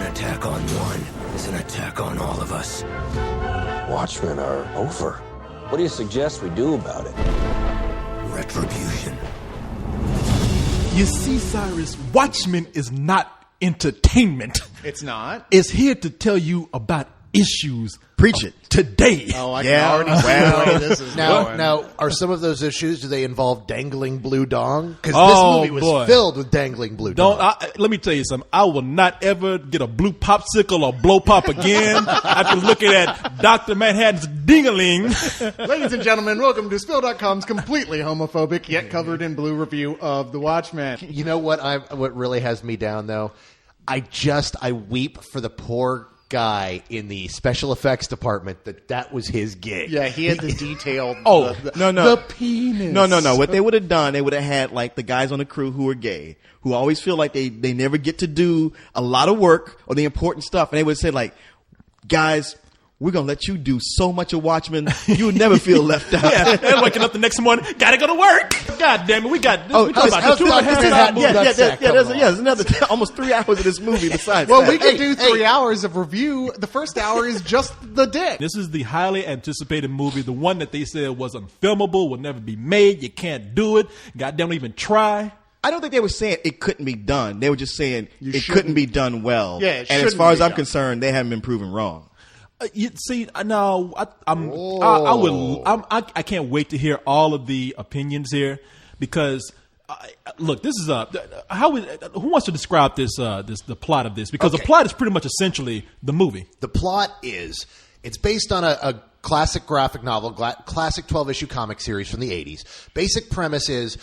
attack on one is an attack on all of us. Watchmen are over. What do you suggest we do about it? Retribution. You see, Cyrus, Watchmen is not entertainment. It's not. It's here to tell you about issues. Preach it. Today. Oh, I can already see the way this is going. Now, are some of those issues, do they involve dangling blue dong? Because Oh, this movie was boy. filled with dangling blue dong. Let me tell you something. I will not ever get a blue popsicle or blow pop again after looking at Dr. Manhattan's ding-a-ling. Ladies and gentlemen, welcome to Spill.com's completely homophobic yet covered in blue review of The Watchmen. You know what really has me down, though? I weep for the poor guy in the special effects department that was his gig. Yeah, he had the detailed No. the penis. No. What they would have done, they would have had like the guys on the crew who are gay, who always feel like they never get to do a lot of work or the important stuff. And they would say like, guys, we're going to let you do so much of Watchmen, you'll never feel left out. Yeah, and waking up the next morning, gotta go to work. God damn it, we got this. There's another almost 3 hours of this movie besides Well, that. we could do 3 hours of review. The first hour is just the dick. This is the highly anticipated movie, the one that they said was unfilmable, will never be made, you can't do it, goddamn even try. I don't think they were saying it couldn't be done. They were just saying it couldn't be done well. Yeah, it and as shouldn't far as be I'm done. concerned, they haven't been proven wrong. You see, no, I can't wait to hear all of the opinions here because, look, this is who wants to describe the plot of this? Because the plot is pretty much essentially the movie. The plot is, it's based on a classic graphic novel, classic 12-issue comic series from the 80s. Basic premise is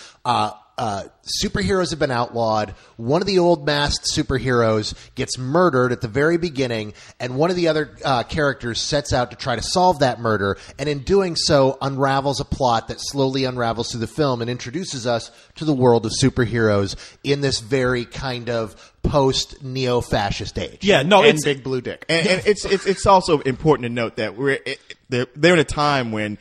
superheroes have been outlawed. One of the old masked superheroes gets murdered at the very beginning, and one of the other characters sets out to try to solve that murder, and in doing so unravels a plot that slowly unravels through the film and introduces us to the world of superheroes in this very kind of post-neo-fascist age. Yeah, no, And it's big blue dick. And it's also important to note that they're in a time when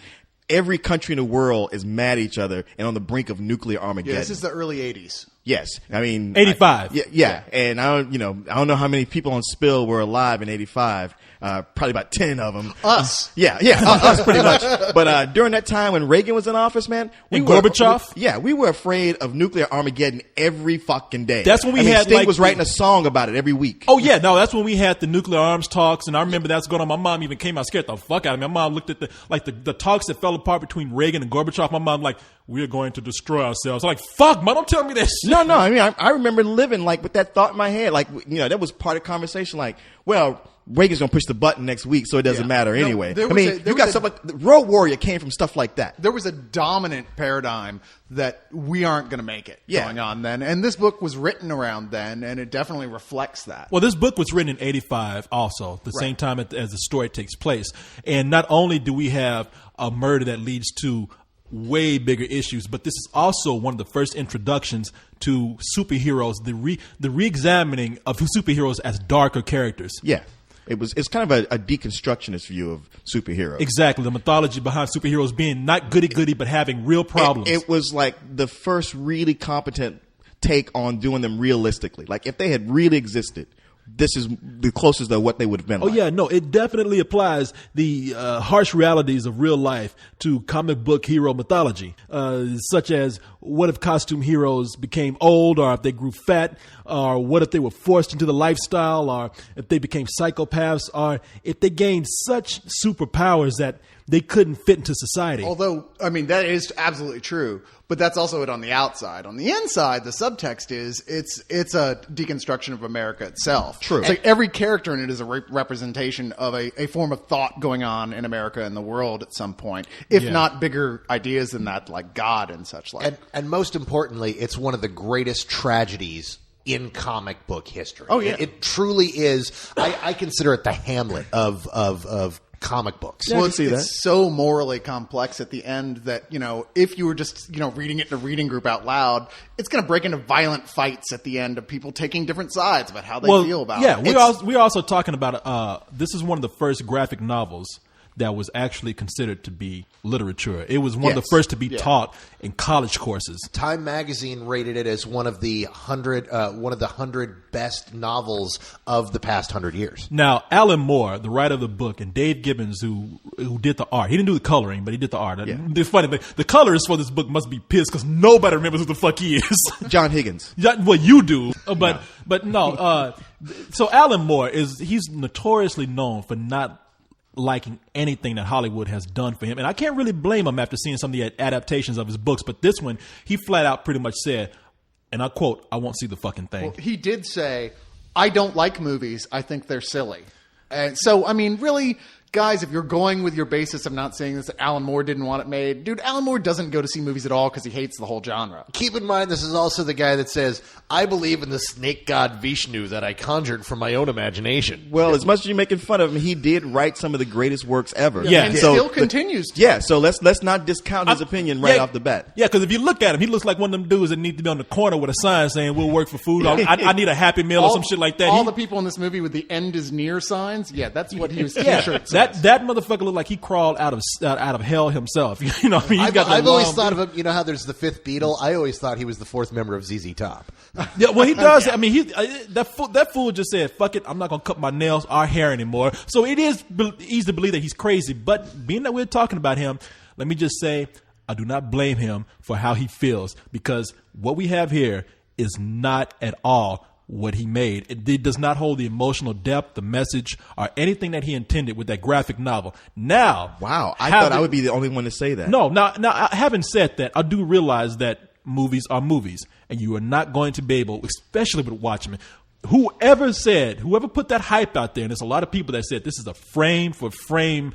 every country in the world is mad at each other and on the brink of nuclear Armageddon. Yeah, this is the early 80s. Yes, I mean 85. Yeah, and I don't know how many people on Spill were alive in 85. Probably about 10 of them. Us. Yeah, us pretty much. But during that time when Reagan was in office, man, Gorbachev? we were afraid of nuclear Armageddon every fucking day. That's when we had Sting like was writing a song about it every week. Oh yeah, no, that's when we had the nuclear arms talks, and I remember that's going on. My mom even came out scared the fuck out of me. My mom looked at the talks that fell apart between Reagan and Gorbachev. My mom like, we're going to destroy ourselves. I'm like, fuck, Mom, don't tell me this. No, I mean, I remember living like with that thought in my head. Like, that was part of the conversation. Like, well, Reagan's going to push the button next week, so it doesn't matter anyway. You got stuff like Road Warrior came from stuff like that. There was a dominant paradigm that we aren't going to make it going on then. And this book was written around then, and it definitely reflects that. Well, this book was written in 85 also, the same time as the story takes place. And not only do we have a murder that leads to way bigger issues, but this is also one of the first introductions to superheroes, the re-examining of superheroes as darker characters. Yeah. It's kind of a deconstructionist view of superheroes. Exactly. The mythology behind superheroes being not goody-goody, but having real problems. It was like the first really competent take on doing them realistically. Like if they had really existed, this is the closest to what they would have been. Oh, yeah, no, it definitely applies the harsh realities of real life to comic book hero mythology, such as what if costume heroes became old, or if they grew fat, or what if they were forced into the lifestyle, or if they became psychopaths, or if they gained such superpowers that they couldn't fit into society. Although, I mean, that is absolutely true, but that's also it on the outside. On the inside, the subtext is it's a deconstruction of America itself. True. It's like every character in it is a representation of a form of thought going on in America and the world at some point, if not bigger ideas than that, like God and such like. And most importantly, it's one of the greatest tragedies in comic book history. Oh, yeah. It truly is. I consider it the Hamlet of comic books. Yeah, Well, I can see that. it's so morally complex at the end that, if you were just, reading it in a reading group out loud, it's going to break into violent fights at the end of people taking different sides about how they feel about it. We're also talking about, this is one of the first graphic novels that was actually considered to be literature. It was one of the first to be taught in college courses. Time magazine rated it as one of the 100 best novels of the past 100 years. Now, Alan Moore, the writer of the book, and Dave Gibbons, who did the art. He didn't do the coloring, but he did the art. Yeah. The funny thing, the colorist for this book must be pissed because nobody remembers who the fuck he is. John Higgins. Well, you do, but no. So Alan Moore he's notoriously known for not liking anything that Hollywood has done for him, and I can't really blame him after seeing some of the adaptations of his books. But this one, he flat out pretty much said, and I quote, "I won't see the fucking thing." Well, he did say, "I don't like movies. I think they're silly." And so, I mean, really, guys, if you're going with your basis of not saying this, that Alan Moore didn't want it made, dude, Alan Moore doesn't go to see movies at all because he hates the whole genre. Keep in mind, this is also the guy that says, I believe in the snake god Vishnu that I conjured from my own imagination. Well, as much as you're making fun of him, he did write some of the greatest works ever. Yeah. And So- still continues to. Yeah, so let's not discount his opinion right off the bat. Yeah, because if you look at him, he looks like one of them dudes that need to be on the corner with a sign saying, "We'll work for food." I need a Happy Meal or some shit like that. All the people in this movie with the end is near signs, that's what his t-shirt says. that motherfucker looked like he crawled out of hell himself. You know, what I mean, I've always thought of him, you know how there's the fifth Beatle? I always thought he was the fourth member of ZZ Top. Yeah, well, he does. I mean, that fool just said, "Fuck it, I'm not gonna cut my nails or hair anymore." So it is easy to believe that he's crazy. But being that we're talking about him, let me just say, I do not blame him for how he feels, because what we have here is not at all what he made. It does not hold the emotional depth, the message, or anything that he intended with that graphic novel. Now, Wow, I thought I would be the only one to say that. No, now, having said that, I do realize that movies are movies, and you are not going to be able, especially with Watchmen. Whoever put that hype out there, and there's a lot of people that said this is a frame for frame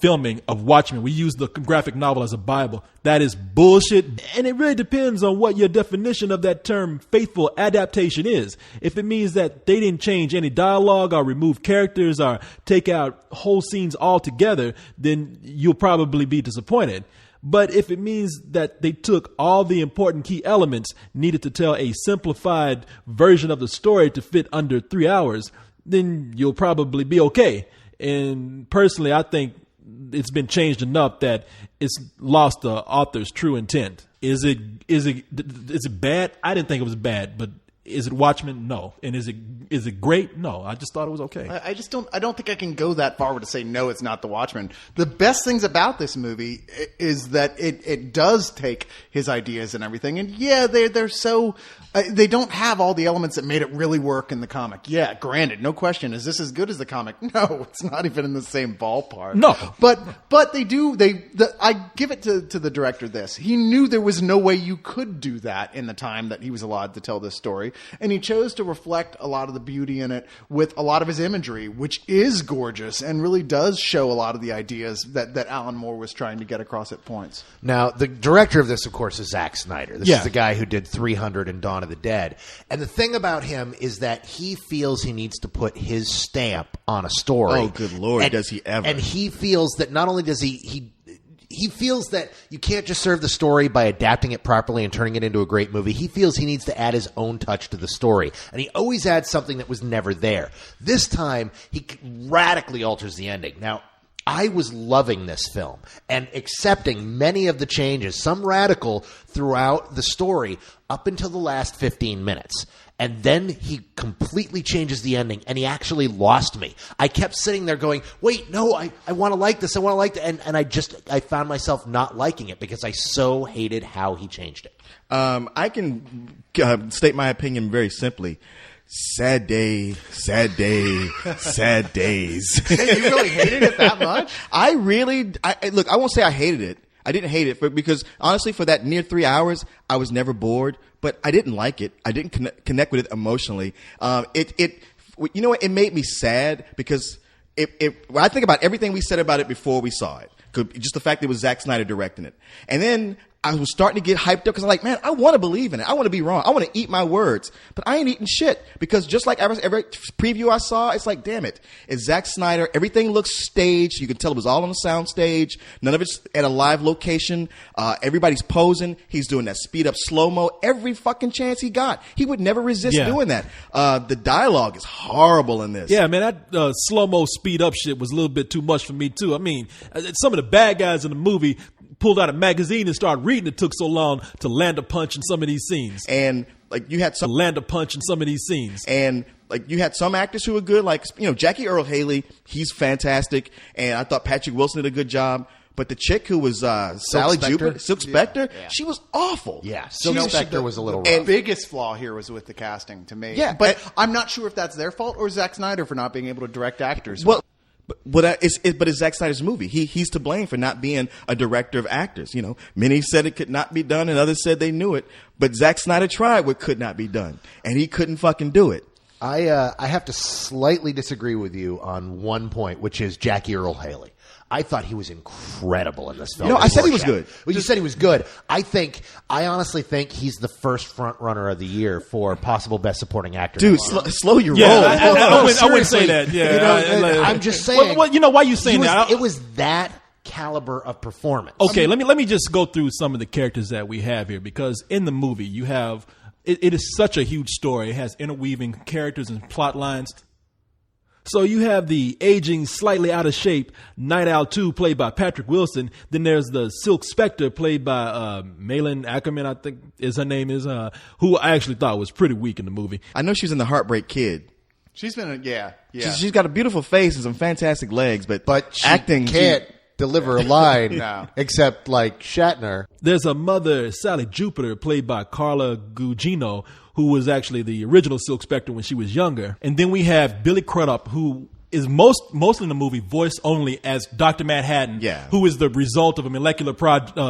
filming of Watchmen. We use the graphic novel as a Bible. That is bullshit. And it really depends on what your definition of that term faithful adaptation is. If it means that they didn't change any dialogue or remove characters or take out whole scenes altogether, then you'll probably be disappointed. But if it means that they took all the important key elements needed to tell a simplified version of the story to fit under 3 hours, then you'll probably be okay. And personally, I think it's been changed enough that it's lost the author's true intent. Is it bad? I didn't think it was bad, but is it Watchmen? No. And is it great? No. I just thought it was okay. I don't think I can go that far to say no, it's not the Watchmen. The best things about this movie is that it does take his ideas and everything, and they're so they don't have all the elements that made it really work in the comic. Yeah, granted, no question. Is this as good as the comic? No, it's not even in the same ballpark. No, but they do. I give it to the director. He knew there was no way you could do that in the time that he was allowed to tell this story. And he chose to reflect a lot of the beauty in it with a lot of his imagery, which is gorgeous and really does show a lot of the ideas that Alan Moore was trying to get across at points. Now, the director of this, of course, is Zack Snyder. This is the guy who did 300 and Dawn of the Dead. And the thing about him is that he feels he needs to put his stamp on a story. Oh, good Lord, does he ever. And he feels that not only does he feels that you can't just serve the story by adapting it properly and turning it into a great movie. He feels he needs to add his own touch to the story. And he always adds something that was never there. This time, he radically alters the ending. Now, I was loving this film and accepting many of the changes, some radical, throughout the story up until the last 15 minutes. And then he completely changes the ending, and he actually lost me. I kept sitting there going, wait, no, I want to like this. I want to like that. And I found myself not liking it because I so hated how he changed it. I can state my opinion very simply. Sad day, sad day, sad days. You really hated it that much? Look, I won't say I hated it. I didn't hate it because honestly, for that near 3 hours, I was never bored, but I didn't like it. I didn't connect with it emotionally. You know what? It made me sad because when I think about everything we said about it before we saw it, just the fact that it was Zack Snyder directing it. And then I was starting to get hyped up because I'm like, man, I want to believe in it. I want to be wrong. I want to eat my words. But I ain't eating shit because just like every preview I saw, it's like, damn it. It's Zack Snyder. Everything looks staged. You can tell it was all on the sound stage. None of it's at a live location. Everybody's posing. He's doing that speed up slow-mo every fucking chance he got. He would never resist doing that. The dialogue is horrible in this. Yeah, man, that slow-mo speed up shit was a little bit too much for me, too. I mean, some of the bad guys in the movie pulled out a magazine and started reading. It took so long to land a punch in some of these scenes. And like you had some land a punch in some of these scenes. And like you had some actors who were good, like Jackie Earle Haley, he's fantastic, and I thought Patrick Wilson did a good job. But the chick who was Sally Jupiter, Silk Spectre, she was awful. Yeah, Silk Spectre was a little rough. And the biggest flaw here was with the casting to me. Yeah, but I'm not sure if that's their fault or Zack Snyder for not being able to direct actors. Well, but it's Zack Snyder's movie. He's to blame for not being a director of actors. Many said it could not be done, and others said they knew it. But Zack Snyder tried what could not be done, and he couldn't fucking do it. I have to slightly disagree with you on one point, which is Jackie Earle Haley. I thought he was incredible in this film. I said he was good. Well, you said he was good. I honestly think he's the first front runner of the year for possible best supporting actor. Dude, slow your roll. I wouldn't say that. Yeah, I'm just saying. Well, why are you saying that? It was that caliber of performance. Okay, let me just go through some of the characters that we have here, because in the movie you have it is such a huge story. It has interweaving characters and plot lines. So you have the aging, slightly out of shape Night Owl 2, played by Patrick Wilson. Then there's the Silk Spectre, played by Malin Ackerman, I think her name is, who I actually thought was pretty weak in the movie. I know she's in The Heartbreak Kid. She's been yeah. She's got a beautiful face and some fantastic legs, but she acting can't deliver a line No. except like Shatner. There's a mother, Sally Jupiter, played by Carla Gugino, who was actually the original Silk Spectre when she was younger. And then we have Billy Crudup, who is mostly in the movie voiced only as Dr. Manhattan, who is the result of a molecular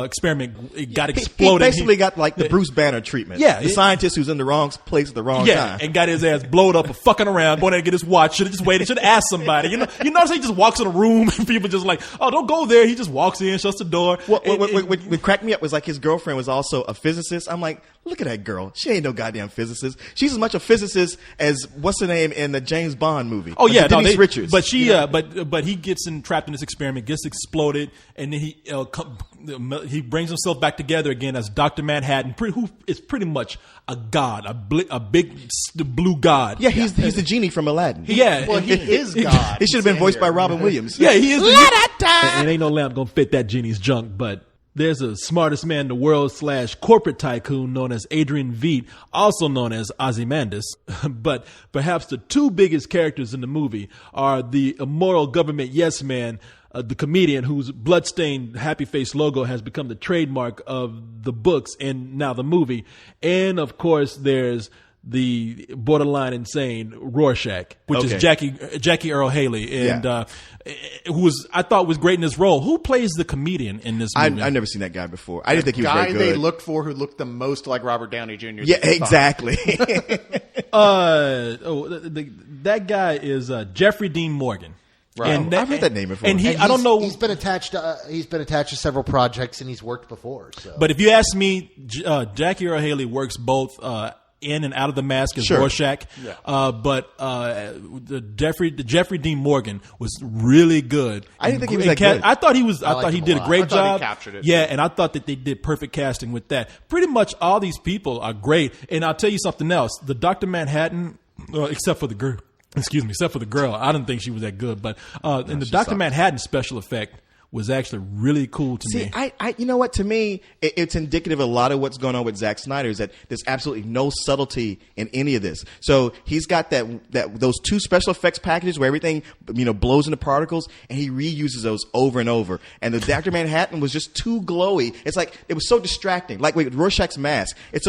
experiment. It got exploded. He basically got like the Bruce Banner treatment. Yeah. The scientist who's in the wrong place at the wrong time. And got his ass blowed up for fucking around, going there to get his watch. Should have just waited. Should have asked somebody. You notice he just walks in a room and people just like, oh, don't go there. He just walks in, shuts the door. What cracked me up was like his girlfriend was also a physicist. I'm like, look at that girl. She ain't no goddamn physicist. She's as much a physicist as what's her name in the James Bond movie. Oh yeah, Denise Richards. But she, but he gets trapped in this experiment, gets exploded, and then he brings himself back together again as Dr. Manhattan, who is pretty much a god, a big blue god. Yeah, he's the genie from Aladdin. Yeah, well, he is God. He should have been voiced by Robin Williams. Yeah, he is. And ain't no lamp gonna fit that genie's junk, but. There's a smartest man in the world / corporate tycoon known as Adrian Veidt, also known as Ozymandias. But perhaps the two biggest characters in the movie are the immoral government yes man, the comedian whose bloodstained happy face logo has become the trademark of the books and now the movie. And of course, there's the borderline insane Rorschach, which is Jackie Earle Haley, and who I thought was great in this role. Who plays the comedian in this movie? I've never seen that guy before. I didn't think he was very good. The guy they looked for who looked the most like Robert Downey Jr. Yeah, exactly. That guy is Jeffrey Dean Morgan. Right. And I've heard that name before. And I don't know. He's been attached to several projects, and he's worked before. So. But if you ask me, Jackie Earle Haley works both in and out of the mask as Rorschach. Yeah. But Jeffrey Dean Morgan was really good. I didn't think he was that good. I thought he was. I thought he did a great job. He captured it. Yeah, and I thought that they did perfect casting with that. Pretty much all these people are great. And I'll tell you something else. The Dr. Manhattan, except for the girl. Except for the girl. I didn't think she was that good. But in the Dr. Manhattan special effect was actually really cool to me. I you know what? To me, it's indicative of a lot of what's going on with Zack Snyder is that there's absolutely no subtlety in any of this. So he's got those two special effects packages where everything blows into particles, and he reuses those over and over. And the Dr. Manhattan was just too glowy. It's like it was so distracting. Like with Rorschach's mask, the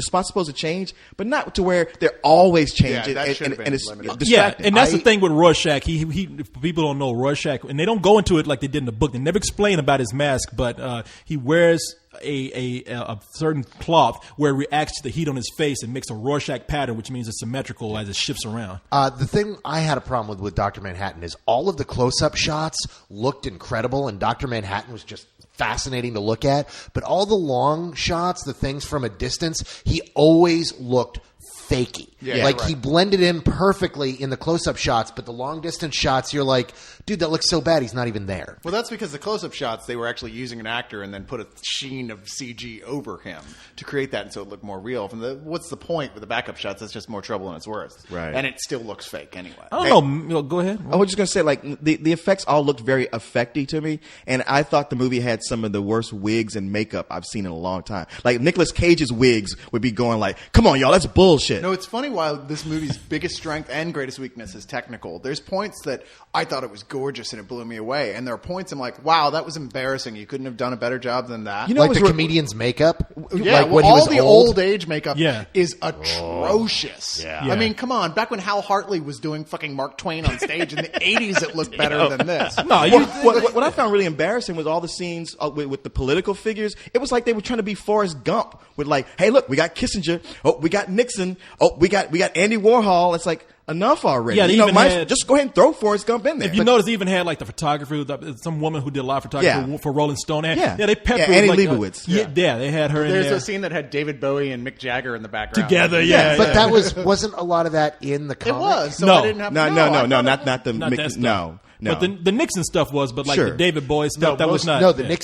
spot's supposed to change, but not to where they're always changing. Yeah, that should have been it's limited. distracting. Yeah, and that's the thing with Rorschach. He people don't know Rorschach, and they don't go into it like they did in the book. They never explain about his mask, but he wears a certain cloth where it reacts to the heat on his face and makes a Rorschach pattern, which means it's symmetrical as it shifts around. The thing I had a problem with Dr. Manhattan is all of the close-up shots looked incredible, and Dr. Manhattan was just fascinating to look at. But all the long shots, the things from a distance, he always looked fakey. Yeah, like right. he blended in perfectly in the close-up shots, but the long-distance shots, you're like, dude, that looks so bad, he's not even there. Well, that's because the close-up shots, they were actually using an actor and then put a sheen of CG over him to create that, and so it looked more real. What's the point with the backup shots? That's just more trouble than it's worth. Right. And it still looks fake anyway. I don't know. Go ahead. I was just going to say, like, the effects all looked very effecty to me, and I thought the movie had some of the worst wigs and makeup I've seen in a long time. Like, Nicolas Cage's wigs would be going like, come on, y'all, that's bullshit. No, it's funny why this movie's biggest strength and greatest weakness is technical. There's points that I thought it was gorgeous and it blew me away, and there are points I'm like, wow, that was embarrassing. You couldn't have done a better job than that. You know, Like it the was comedian's makeup? Yeah, like well, when he all was the old age makeup is atrocious. Yeah. I mean, come on. Back when Hal Hartley was doing fucking Mark Twain on stage in the 80s, it looked better than this. No, you, What I found really embarrassing was all the scenes with the political figures. It was like they were trying to be Forrest Gump with like, hey, look, we got Kissinger. Oh, we got Nixon. Oh, we got Andy Warhol. It's like, enough already. Yeah, they you know, even had- just go ahead and throw Forrest Gump in there. if you notice, they even had like the photography, some woman who did a lot of photography Yeah. for Rolling Stone. Yeah. They peppered Yeah, Annie like, Leibovitz. Yeah, they had her in There's there a scene that had David Bowie and Mick Jagger in the background. together. Yeah, But that wasn't a lot of that in the It comic. was. So No. I didn't have no, I thought not the Not that stuff. no. But the Nixon stuff was, but like Sure. the David Bowie stuff, that was not. No, the yeah.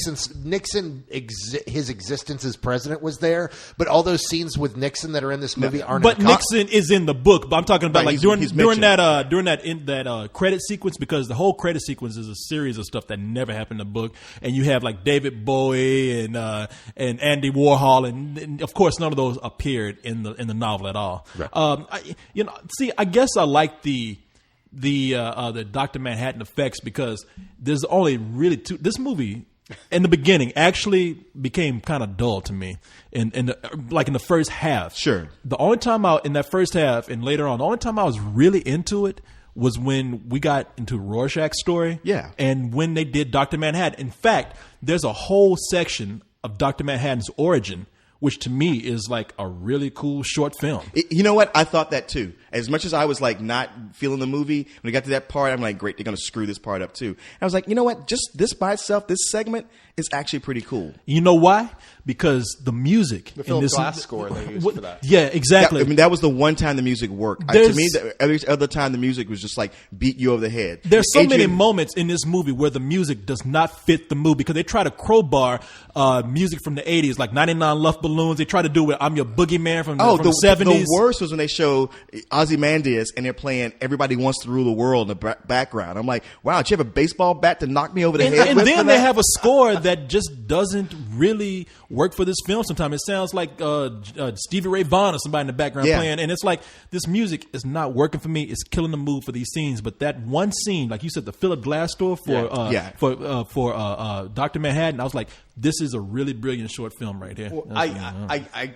Nixon his existence as president was there, but all those scenes with Nixon that are in this movie aren't. But in the comic. Nixon is in the book. But I'm talking about Right, like he's during mentioned. that credit sequence, because the whole credit sequence is a series of stuff that never happened in the book, and you have like David Bowie and Andy Warhol, and of course none of those appeared in the novel at all. Right. I guess I like the Dr. Manhattan effects because there's only really two. This movie in the beginning actually became kind of dull to me in the first half. Sure. The only time in that first half and later on, the only time I was really into it was when we got into Rorschach's story. Yeah. And when they did Dr. Manhattan. In fact, there's a whole section of Dr. Manhattan's origin, which to me is like a really cool short film. You know what? I thought that too. As much as I was like not feeling the movie, when we got to that part, I'm like, great, they're going to screw this part up too. And I was like, you know what? Just this by itself, this segment is actually pretty cool. You know why? Because the music. The in Philip this Glass score they used for that. Yeah, exactly. I mean, that was the one time the music worked. To There's- me, every other time the music was just like beat you over the head. There's so many Adrian- moments in this movie where the music does not fit the movie because they try to crowbar music from the 80s, like 99 Luft Balloons. They try to do it. I'm Your Boogeyman from the 70s. The worst was when they show Ozymandias and they're playing Everybody Wants to Rule the World in the background. I'm like, wow, did you have a baseball bat to knock me over the head And with then for they that? have a score that just doesn't really work for this film sometimes. It sounds like Stevie Ray Vaughan or somebody in the background Yeah. playing. And it's like, this music is not working for me. It's killing the mood for these scenes. But that one scene, like you said, the Philip Glass store for Dr. Manhattan, I was like, this is a really brilliant short film right here. I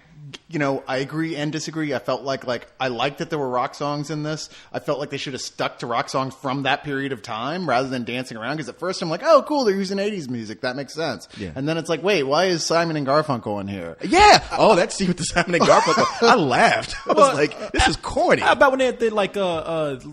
agree and disagree. I felt like I liked that there were rock songs in this. I felt like they should have stuck to rock songs from that period of time rather than dancing around. Because at first I'm like, oh, cool, they're using 80s music. That makes sense. Yeah. And then it's like, wait, why is Simon and Garfunkel in here? Yeah. Oh, that scene with the Simon and Garfunkel. I laughed. I was like, this is corny. How about when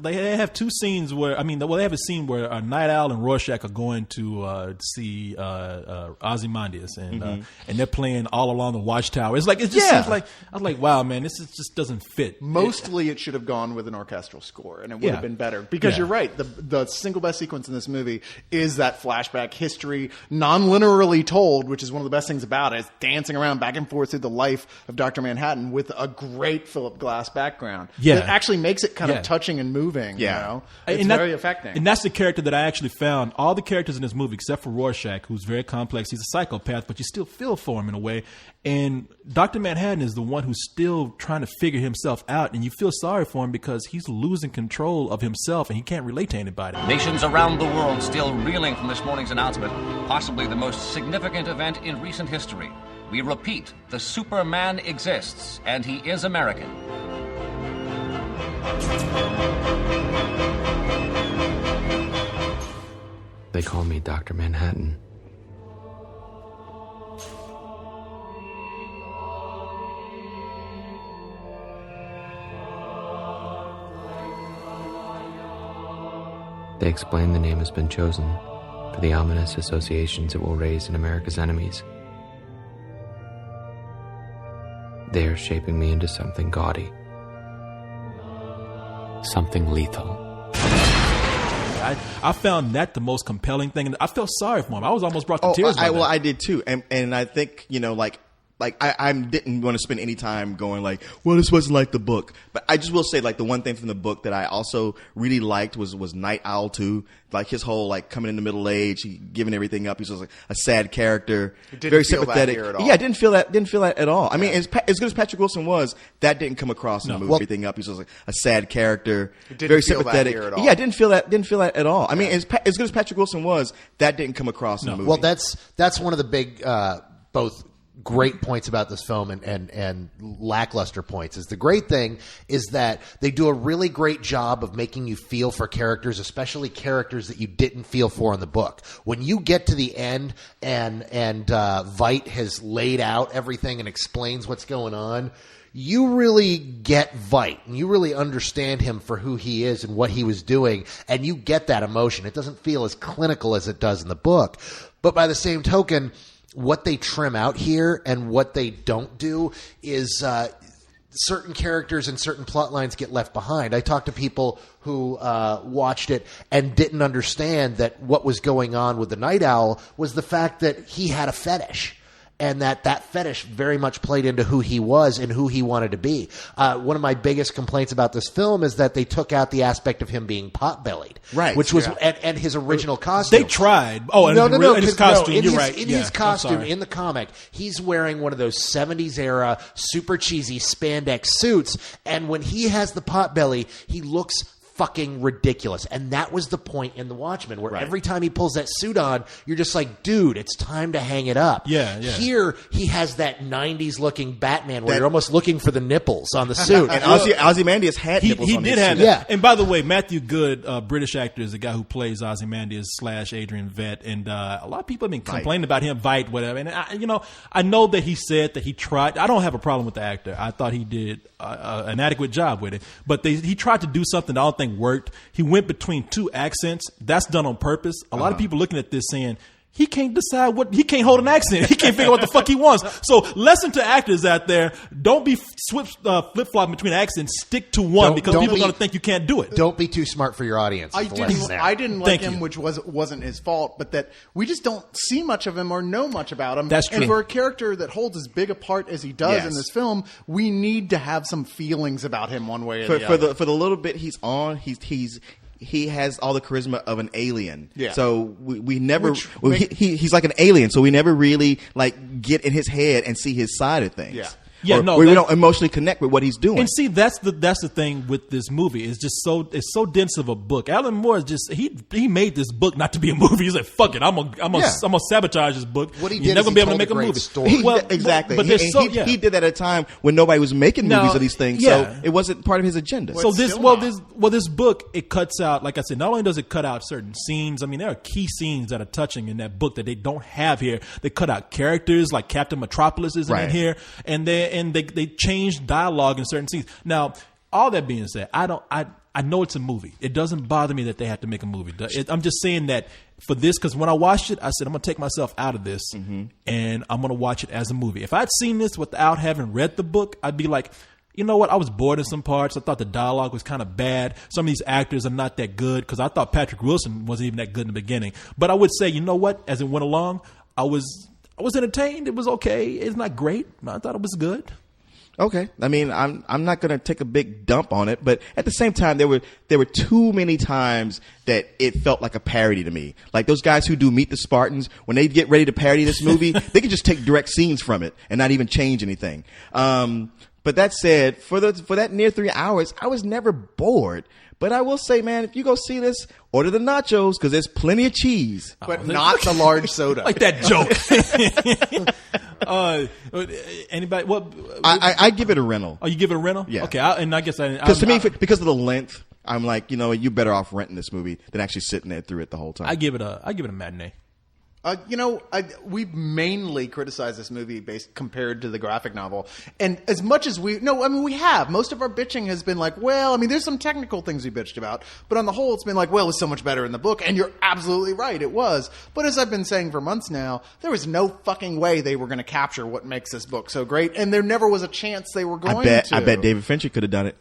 they have two scenes where they have a scene where Night Owl and Rorschach are going to see Ozymandias and they're playing All Along the Watchtower. It's like it just seems like I was like, wow, man, just doesn't fit. Mostly it should have gone with an orchestral score, and it would have been better. Because Yeah. you're right, the single best sequence in this movie is that flashback history, non-linearly told, which is one of the best things about it. It's dancing around back and forth through the life of Dr. Manhattan with a great Philip Glass background. Yeah. That actually makes it kind Yeah. of touching and moving. Yeah. You know? It's And that- very affecting. And that's the character that I actually found. All the characters in this movie, except for Rorschach, who's very complex. He's a psychopath, but you still feel for him in a way. And Dr. Manhattan is the one who's still trying to figure himself out, and you feel sorry for him because he's losing control of himself, and he can't relate to anybody. Nations around the world still reeling from this morning's announcement, possibly the most significant event in recent history. We repeat, the Superman exists, and he is American. They call me Dr. Manhattan. They explain the name has been chosen for the ominous associations it will raise in America's enemies. They are shaping me into something gaudy. Something lethal. I found that the most compelling thing. I felt sorry for him. I was almost brought to tears. Well, I did too, and I think I didn't want to spend any time going like, well, this wasn't like the book. But I just will say, like, the one thing from the book that I also really liked was Night Owl too. Like his whole like coming into middle age, he giving everything up. He's just like a sad character, very sympathetic. That here at all. Yeah, I didn't feel that at all. I mean, as good as Patrick Wilson was, that didn't come across in the movie. Everything up. He's just like a sad character, very sympathetic. That here at all. Yeah, I didn't feel that at all. I mean, as good as Patrick Wilson was, that didn't come across in the movie. Well, that's one of the big both great points about this film and lackluster points. Is the great thing is that they do a really great job of making you feel for characters, especially characters that you didn't feel for in the book. When you get to the end and Veidt has laid out everything and explains what's going on, you really get Veidt and you really understand him for who he is and what he was doing, and you get that emotion. It doesn't feel as clinical as it does in the book, but by the same token, what they trim out here and what they don't do is certain characters and certain plot lines get left behind. I talked to people who watched it and didn't understand that what was going on with the Night Owl was the fact that he had a fetish. And that fetish very much played into who he was and who he wanted to be. One of my biggest complaints about this film is that they took out the aspect of him being pot-bellied. Right. Which was, and his original costume. They tried. Oh, and in his costume, you're right. In his costume, in the comic, he's wearing one of those 70s era super cheesy spandex suits. And when he has the pot belly, he looks fucking ridiculous. And that was the point in The Watchmen, where every time he pulls that suit on, you're just like, dude, it's time to hang it up. Yeah. Here, he has that 90s looking Batman where you're almost looking for the nipples on the suit. And Ozymandias had nipples on his did have suit. that. And by the way, Matthew Good, British actor, is the guy who plays Ozymandias / Adrian Veidt. And a lot of people have been complaining about him, Veidt, whatever. And I know that he said that he tried. I don't have a problem with the actor. I thought he did an adequate job with it. But he tried to do something I don't think worked. He went between two accents. That's done on purpose. A lot of people looking at this saying, he can't decide he can't hold an accent. He can't figure out what the fuck he wants. So lesson to actors out there, don't be flip-flopping between accents. Stick to one because people are going to think you can't do it. Don't be too smart for your audience. I didn't like him, which wasn't his fault, but that we just don't see much of him or know much about him. That's true. And for a character that holds as big a part as he does in this film, we need to have some feelings about him one way or the other. For the little bit he's on, he has all the charisma of an alien. Yeah. So we never he's like an alien. So we never really like get in his head and see his side of things. Yeah. Yeah, we don't emotionally connect with what he's doing. And see, that's the thing with this movie. It's just so dense of a book. Alan Moore is just he made this book not to be a movie. He's like, fuck it, I'm gonna sabotage this book. What he You're did never is gonna be he able to told make a great movie. story. Exactly. But he did that at a time when nobody was making movies of these things, so it wasn't part of his agenda. So this book, it cuts out, like I said, not only does it cut out certain scenes, I mean, there are key scenes that are touching in that book that they don't have here. They cut out characters like Captain Metropolis isn't in here, and they changed dialogue in certain scenes. Now, all that being said, I know it's a movie. It doesn't bother me that they have to make a movie. I'm just saying that for this, because when I watched it, I said, I'm going to take myself out of this, and I'm going to watch it as a movie. If I'd seen this without having read the book, I'd be like, you know what? I was bored in some parts. I thought the dialogue was kind of bad. Some of these actors are not that good, because I thought Patrick Wilson wasn't even that good in the beginning. But I would say, you know what? As it went along, I was entertained. It was okay. It's not great. I thought it was good. Okay, I mean, I'm not going to take a big dump on it, but at the same time, there were too many times that it felt like a parody to me. Like those guys who do Meet the Spartans, when they get ready to parody this movie, they can just take direct scenes from it and not even change anything. But that said, for that near 3 hours, I was never bored. But I will say, man, if you go see this, order the nachos because there's plenty of cheese. But not the large soda. Like that joke. Anybody? What? I give it a rental. Oh, you give it a rental? Yeah. Okay, and I guess because to me, because of the length, I'm like, you better off renting this movie than actually sitting there through it the whole time. I give it a matinee. We mainly criticized this movie compared to the graphic novel. And as much as we have. Most of our bitching has been like, there's some technical things we bitched about. But on the whole, it's been like, it was so much better in the book. And you're absolutely right, it was. But as I've been saying for months now, there was no fucking way they were going to capture what makes this book so great. And there never was a chance they were going to. I bet David Fincher could have done it.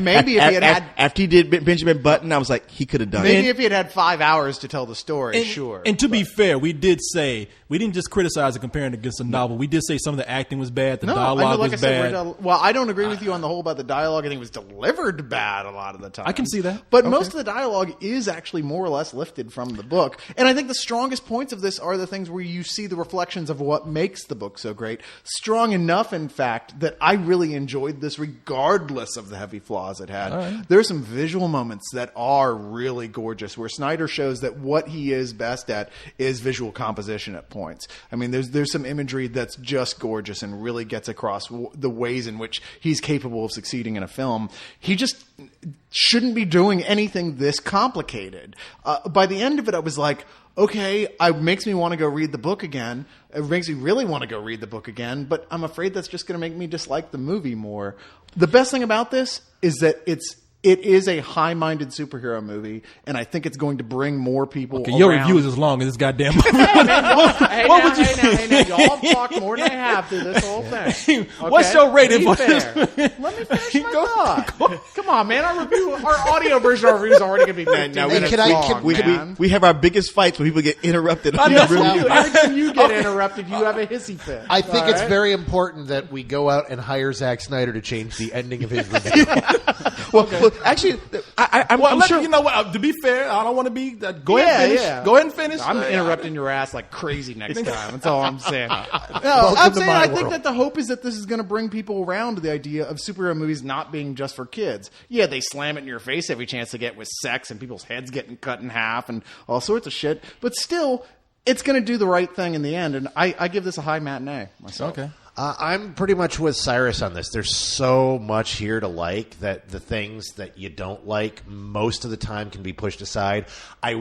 Maybe if he had after he did Benjamin Button, I was like, he could have done it. Maybe if he had 5 hours to tell the story, sure. And to be fair, we did say, we didn't just criticize it comparing it against the novel. We did say some of the acting was bad, the dialogue was bad. I don't agree with you on the whole about the dialogue. I think it was delivered bad a lot of the time. I can see that. But most of the dialogue is actually more or less lifted from the book. And I think the strongest points of this are the things where you see the reflections of what makes the book so great. Strong enough, in fact, that I really enjoyed this regardless of the heavy flaws it had. Right. There are some visual moments that are really gorgeous where Snyder shows that what he is best at is visual composition at points. I mean, there's some imagery that's just gorgeous and really gets across the ways in which he's capable of succeeding in a film. He just shouldn't be doing anything this complicated. By the end of it, I was like, okay, it makes me want to go read the book again. It makes me really want to go read the book again, but I'm afraid that's just going to make me dislike the movie more. The best thing about this is that it is a high-minded superhero movie, and I think it's going to bring more people around. Your review is as long as this goddamn movie. Hey, now, y'all have talked more than I have through this whole thing. Okay? What's your rating for this? Let me finish my thought. Come on, man. Our audio version of our review is already going to be 15 minutes long, we have our biggest fights when people get interrupted. Every time you get interrupted, you have a hissy fit. I think it's very important that we go out and hire Zack Snyder to change the ending of his review. Well, actually, I'm sure. You know what? To be fair, I don't want to be. Go ahead and finish. Yeah. Go ahead and finish. I'm interrupting your ass like crazy next time. That's all I'm saying. I think that the hope is that this is going to bring people around to the idea of superhero movies not being just for kids. Yeah, they slam it in your face every chance they get with sex and people's heads getting cut in half and all sorts of shit. But still, it's going to do the right thing in the end. And I give this a high matinee myself. Okay. I'm pretty much with Cyrus on this. There's so much here to like that the things that you don't like most of the time can be pushed aside. I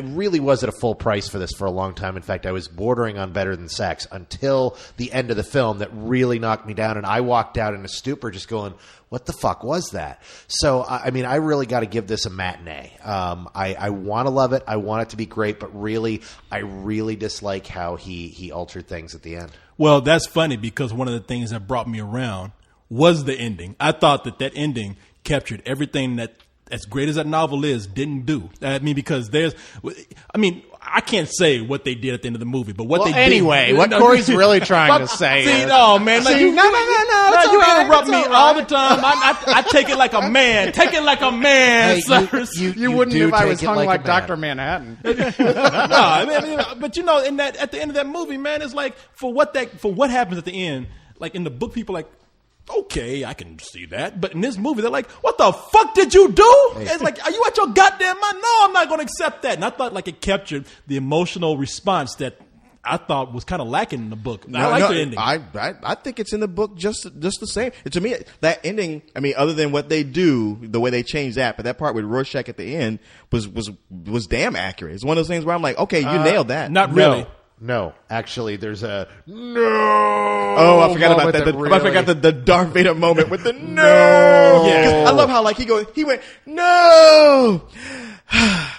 really was at a full price for this for a long time. In fact, I was bordering on better than sex until the end of the film that really knocked me down. And I walked out in a stupor just going, what the fuck was that? So, I mean, I really got to give this a matinee. I want to love it. I want it to be great. But really, I really dislike how he altered things at the end. Well, that's funny because one of the things that brought me around was the ending. I thought that ending captured everything that, as great as that novel is, didn't do. I mean, because I can't say what they did at the end of the movie, but what they did. Anyway, what Corey's really trying to say is... No, man. Like, no. You interrupt me all the time. I take it like a man. Take it like a man, Cyrus. You wouldn't if I was hung like Dr. Manhattan. But at the end of that movie, man, it's like for what happens at the end, like in the book, people are like, okay, I can see that. But in this movie, they're like, what the fuck did you do? It's like, are you out your goddamn mind? No, I'm not going to accept that. And I thought like it captured the emotional response that I thought was kind of lacking in the book. I like the ending. I think it's in the book just the same. To me, that ending, I mean, other than what they do, the way they change that, but that part with Rorschach at the end was damn accurate. It's one of those things where I'm like, okay, you nailed that. Not really. No, actually, there's a no. Oh, I forgot about that. I forgot the Darth Vader moment with the no. Yeah, I love how like he went no.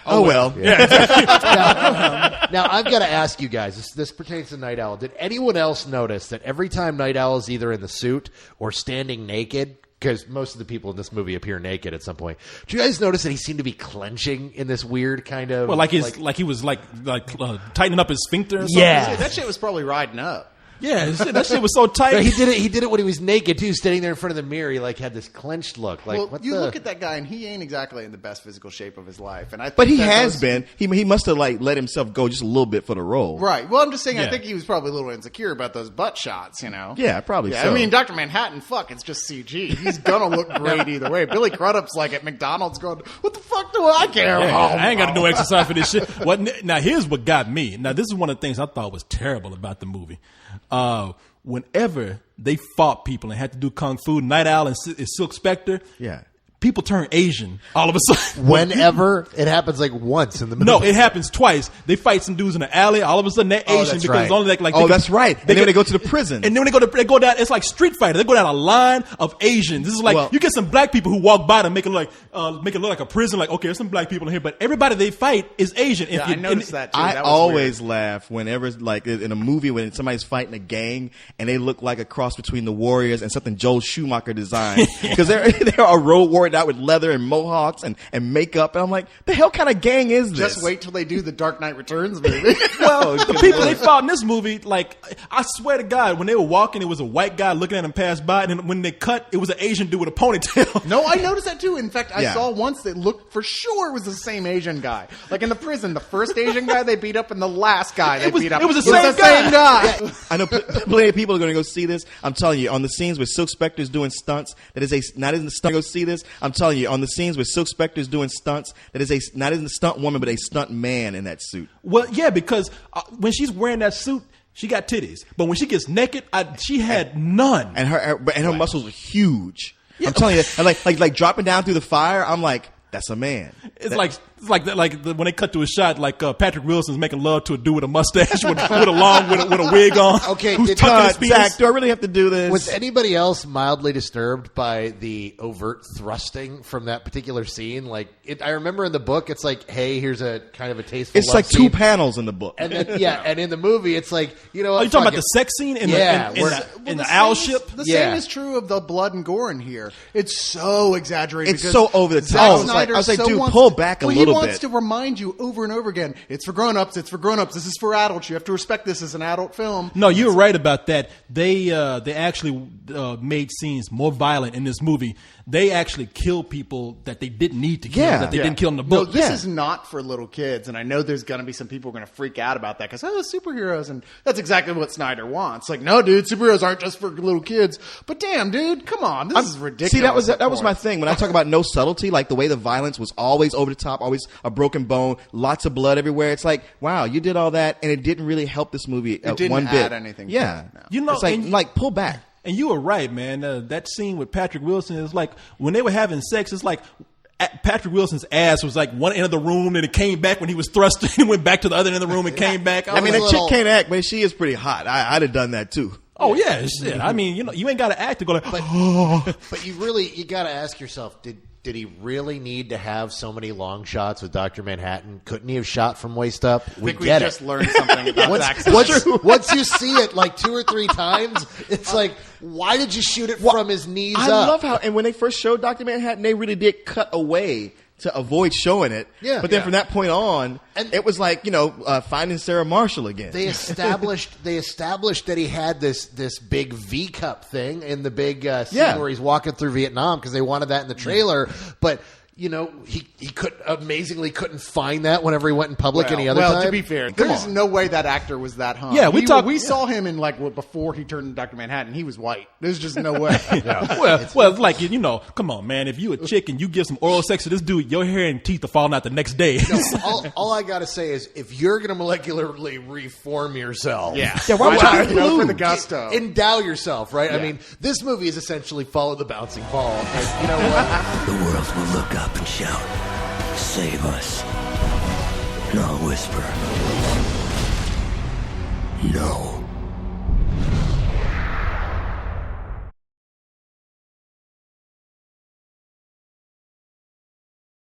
Oh well. Yeah. Now I've got to ask you guys. This pertains to Night Owl. Did anyone else notice that every time Night Owl is either in the suit or standing naked? Because most of the people in this movie appear naked at some point. Do you guys notice that he seemed to be clenching in this weird kind of... Well, like he was tightening up his sphincter or something? Yeah. That shit was probably riding up. Yeah, that shit was so tight. But he did it when he was naked too, standing there in front of the mirror. He had this clenched look. Like, well, look at that guy, and he ain't exactly in the best physical shape of his life. And but he has been. He must have let himself go just a little bit for the role. Right. Well, I'm just saying. Yeah. I think he was probably a little insecure about those butt shots. Yeah, probably. So. I mean, Dr. Manhattan. Fuck, it's just CG. He's gonna look great either way. Billy Crudup's like at McDonald's going, "What the fuck do I care?" Yeah, I ain't got to do exercise for this shit. Now here's what got me. Now this is one of the things I thought was terrible about the movie. Whenever they fought people and had to do kung fu, Night Owl and Silk Spectre, people turn Asian all of a sudden. Whenever it happens, like once in the movie. No, it happens twice. They fight some dudes in the alley. All of a sudden, they're Asian that's because right. it's only like Oh, that's right. And then they go to the prison. And then when they go down, it's like Street Fighter. They go down a line of Asians. This is like Well- you get some black people who walk by to make it look like a prison. Like, okay, there's some black people in here, but everybody they fight is Asian. Yeah, I noticed that too. I That was always weird. laugh whenever, like, in a movie when somebody's fighting a gang and they look like a cross between the Warriors and something Joel Schumacher designed, because they're a road warrior out with leather and mohawks and makeup, and I'm like, the hell kind of gang is this? Just wait till they do the Dark Knight Returns movie. Well, the people they fought in this movie, like, I swear to God, when they were walking, it was a white guy looking at them pass by, and then when they cut, it was an Asian dude with a ponytail. No, I noticed that too. In fact, I Yeah. saw once that looked for sure it was the same Asian guy. Like in the prison, the first Asian guy they beat up and the last guy they beat up. it was the same guy. I know plenty of people are going to go see this. I'm telling you, on the scenes where Silk Spectre's doing stunts, that is not in the stunt. Go see this. I'm telling you, on the scenes where Silk Spectre's doing stunts, that is not in the stunt woman, but a stunt man in that suit. Well, yeah, because when she's wearing that suit, she got titties, but when she gets naked, she had none. And her muscles are huge. I'm telling you, and like dropping down through the fire. I'm like, that's a man. It's like when they cut to a shot, like Patrick Wilson's making love to a dude with a mustache with a wig on. Okay, who's did- tucking his penis. Zach, do I really have to do this? Was anybody else mildly disturbed by the overt thrusting from that particular scene? Like, I remember in the book, it's like, hey, here's a kind of a tasteful It's love like scene. two panels in the book. And then, and in the movie, it's like, you know, Are you talking about the sex scene in the owl ship? The Yeah. same is true of the blood and gore in here. It's so exaggerated. It's because so over the top. Zack I was like- Snyder I was like, so dude, wants pull to- back a well, little He wants bit. to remind you over and over again. It's for grown-ups. It's for grown-ups. This is for adults. You have to respect this as an adult film. No, you're right about that. They actually made scenes more violent in this movie. They actually killed people that they didn't need to kill, Yeah. that they Yeah. didn't kill in the No, book. this Yeah. is not for little kids, and I know there's going to be some people who are going to freak out about that because superheroes, and that's exactly what Snyder wants. Like, no, dude, superheroes aren't just for little kids. But damn, dude, come on, this is ridiculous. See, that was at my points. thing when I talk about no subtlety, like the way the violence was always over the top, always a broken bone, lots of blood everywhere. It's like, wow, you did all that, and it didn't really help this movie didn't one add bit. anything to Yeah, it, no. You know, it's like and- pull back. And you were right, man. That scene with Patrick Wilson is like when they were having sex. It's like Patrick Wilson's ass was like one end of the room, and it came back when he was thrusting, and went back to the other end of the room and came back. I mean, was that like, chick can't act, but she is pretty hot. I'd have done that too. oh yeah, shit. I mean, you ain't got to act to go like. But you got to ask yourself, did he really need to have so many long shots with Dr. Manhattan? Couldn't he have shot from waist up? I think we get just it. learned something about Zack Snyder. Once you see it like 2 or 3 times, it's like, why did you shoot it from his knees I up? love how, and when they first showed Dr. Manhattan, they really did cut away to avoid showing it. Yeah. But then Yeah. from that point on, And- it was like, finding Sarah Marshall again. They established that he had this big V cup thing in the big scene Yeah. where he's walking through Vietnam because they wanted that in the trailer, but. He amazingly couldn't find that whenever he went in public any other time. to be fair, there's no way that actor was that hung. Yeah, we saw him in before he turned into Dr. Manhattan. He was white. There's just no way. Well, it's like come on, man. If you a chick and you give some oral sex to this dude, your hair and teeth are falling out the next day. all I got to say is, if you're going to molecularly reform yourself, Yeah, why would not? you Go for lose? the gusto. endow yourself, right? I Yeah. mean, this movie is essentially follow the bouncing ball. And you know what? The world will look up and shout, "Save us." And I'll whisper, "No."